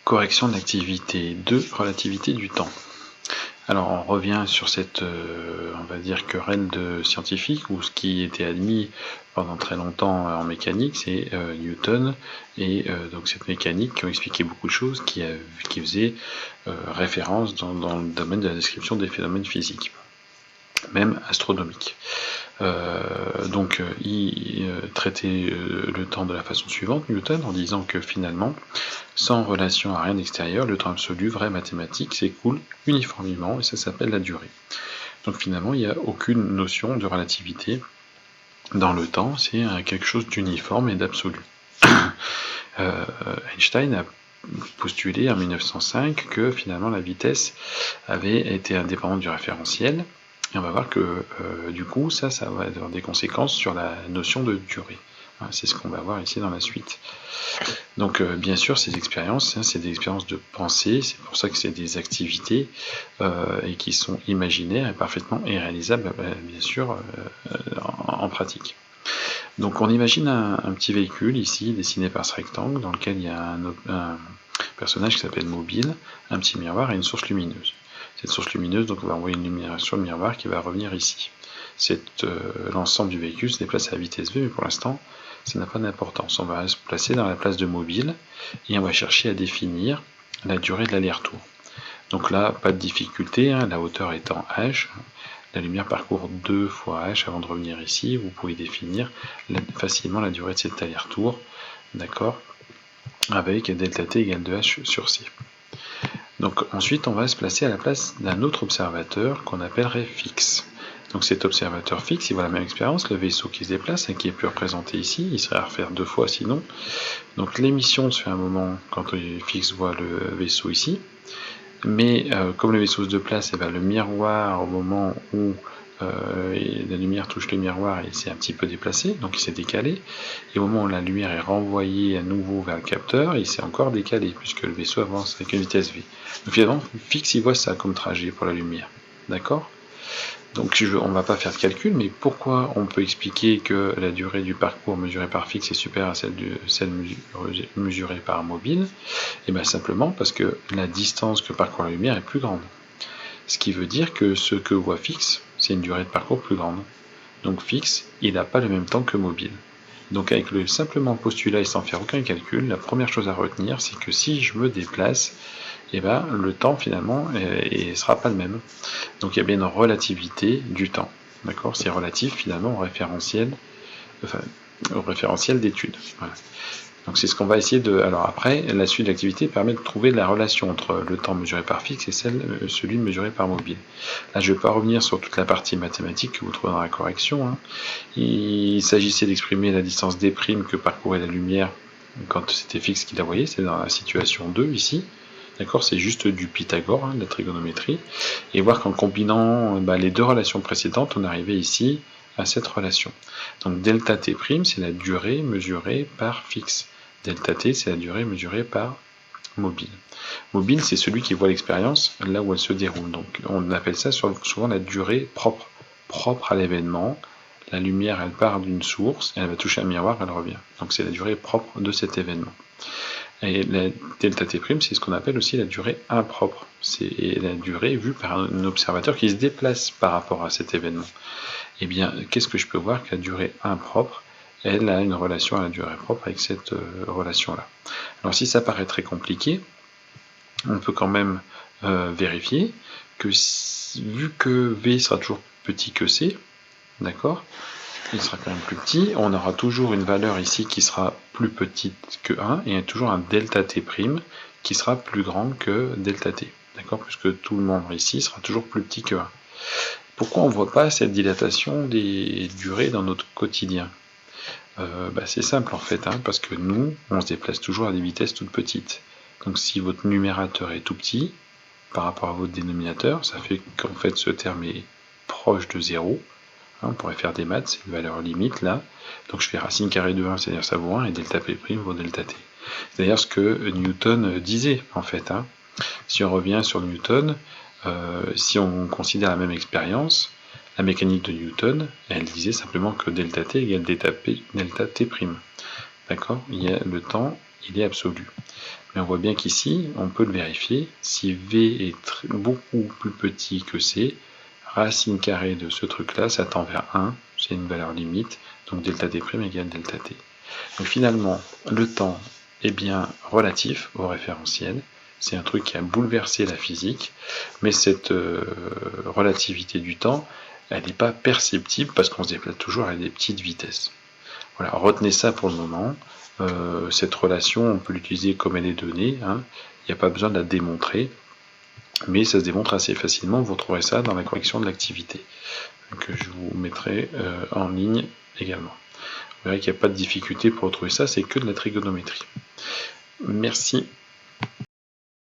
Correction de l'activité 2, relativité du temps. Alors on revient sur cette, on va dire, querelle de scientifiques, où ce qui était admis pendant très longtemps en mécanique, c'est Newton, et donc cette mécanique qui ont expliqué beaucoup de choses, qui faisait référence dans le domaine de la description des phénomènes physiques, même astronomiques. Il traitait le temps de la façon suivante, Newton, en disant que finalement, sans relation à rien d'extérieur, le temps absolu, vrai mathématique, s'écoule uniformément, et ça s'appelle la durée. Donc finalement, il n'y a aucune notion de relativité dans le temps, c'est quelque chose d'uniforme et d'absolu. Einstein a postulé en 1905 que finalement la vitesse avait été indépendante du référentiel, et on va voir que du coup ça va avoir des conséquences sur la notion de durée. C'est ce qu'on va voir ici dans la suite. Donc bien sûr, ces expériences, c'est des expériences de pensée, c'est pour ça que c'est des activités et qui sont imaginaires et parfaitement irréalisables, bien sûr, en pratique. Donc on imagine un petit véhicule ici, dessiné par ce rectangle, dans lequel il y a un personnage qui s'appelle Mobile, un petit miroir et une source lumineuse. Cette source lumineuse, donc on va envoyer une lumière sur le miroir qui va revenir ici. L'ensemble du véhicule se déplace à la vitesse v, mais pour l'instant, ça n'a pas d'importance. On va se placer dans la place de Mobile et on va chercher à définir la durée de l'aller-retour. Donc là, pas de difficulté, la hauteur étant h, la lumière parcourt 2 fois h avant de revenir ici. Vous pouvez définir facilement la durée de cet aller-retour, d'accord, avec delta t égale 2h sur c. Donc ensuite, on va se placer à la place d'un autre observateur qu'on appellerait fixe. Donc cet observateur fixe, il voit la même expérience, le vaisseau qui se déplace, qui est plus représenté ici, il serait à refaire 2 fois sinon. Donc l'émission se fait un moment quand le fixe voit le vaisseau ici, mais comme le vaisseau se déplace, le miroir, au moment où la lumière touche le miroir, il s'est un petit peu déplacé, donc il s'est décalé, et au moment où la lumière est renvoyée à nouveau vers le capteur, il s'est encore décalé, puisque le vaisseau avance avec une vitesse v. Donc finalement, fixe, il voit ça comme trajet pour la lumière, d'accord ? Donc on ne va pas faire de calcul, mais pourquoi on peut expliquer que la durée du parcours mesuré par fixe est supérieure à celle mesurée par Mobile ? Et bien simplement parce que la distance que parcourt la lumière est plus grande. Ce qui veut dire que ce que voit fixe, c'est une durée de parcours plus grande. Donc fixe, il n'a pas le même temps que Mobile. Donc avec le simplement postulat et sans faire aucun calcul, la première chose à retenir, c'est que si je me déplace, le temps finalement ne sera pas le même. Donc il y a bien une relativité du temps. D'accord ? C'est relatif finalement au référentiel d'étude. Voilà. Donc c'est ce qu'on va essayer de... Alors après, la suite de l'activité permet de trouver la relation entre le temps mesuré par fixe et celui mesuré par Mobile. Là, je ne vais pas revenir sur toute la partie mathématique que vous trouvez dans la correction. Il s'agissait d'exprimer la distance d' que parcourait la lumière quand c'était fixe qu'il la voyait, c'est dans la situation 2 ici. D'accord, c'est juste du Pythagore, de la trigonométrie, et voir qu'en combinant les deux relations précédentes, on arrivait ici à cette relation. Donc delta t', c'est la durée mesurée par fixe. Delta t, c'est la durée mesurée par Mobile. Mobile, c'est celui qui voit l'expérience là où elle se déroule. Donc on appelle ça souvent la durée propre à l'événement. La lumière, elle part d'une source, elle va toucher un miroir, elle revient. Donc c'est la durée propre de cet événement. Et la delta t', c'est ce qu'on appelle aussi la durée impropre. C'est la durée vue par un observateur qui se déplace par rapport à cet événement. Eh bien, qu'est-ce que je peux voir que la durée impropre, elle a une relation à la durée propre avec cette relation-là. Alors si ça paraît très compliqué, on peut quand même vérifier que vu que V sera toujours petit que C, d'accord, il sera quand même plus petit, on aura toujours une valeur ici qui sera plus petite que 1, et toujours un delta t' qui sera plus grand que delta t, d'accord, puisque tout le membre ici sera toujours plus petit que 1. Pourquoi on ne voit pas cette dilatation des durées dans notre quotidien ? C'est simple en fait, parce que nous, on se déplace toujours à des vitesses toutes petites. Donc si votre numérateur est tout petit, par rapport à votre dénominateur, ça fait qu'en fait ce terme est proche de 0. On pourrait faire des maths, c'est une valeur limite là. Donc je fais racine carrée de 1, c'est-à-dire ça vaut 1, et delta p' vaut delta t. C'est d'ailleurs ce que Newton disait en fait. Si on revient sur Newton, si on considère la même expérience, la mécanique de Newton, elle disait simplement que delta t égale delta t'. D'accord ? Le temps il est absolu. Mais on voit bien qu'ici, on peut le vérifier, si V est beaucoup plus petit que C, racine carrée de ce truc-là, ça tend vers 1, c'est une valeur limite, donc delta t' égale delta t. Donc finalement, le temps est bien relatif au référentiel, c'est un truc qui a bouleversé la physique, mais cette relativité du temps, elle n'est pas perceptible parce qu'on se déplace toujours à des petites vitesses. Voilà, retenez ça pour le moment. Cette relation, on peut l'utiliser comme elle est donnée, hein. Il n'y a pas besoin de la démontrer, mais ça se démontre assez facilement. Vous retrouverez ça dans la correction de l'activité, que je vous mettrai en ligne également. Vous verrez qu'il n'y a pas de difficulté pour retrouver ça, c'est que de la trigonométrie. Merci.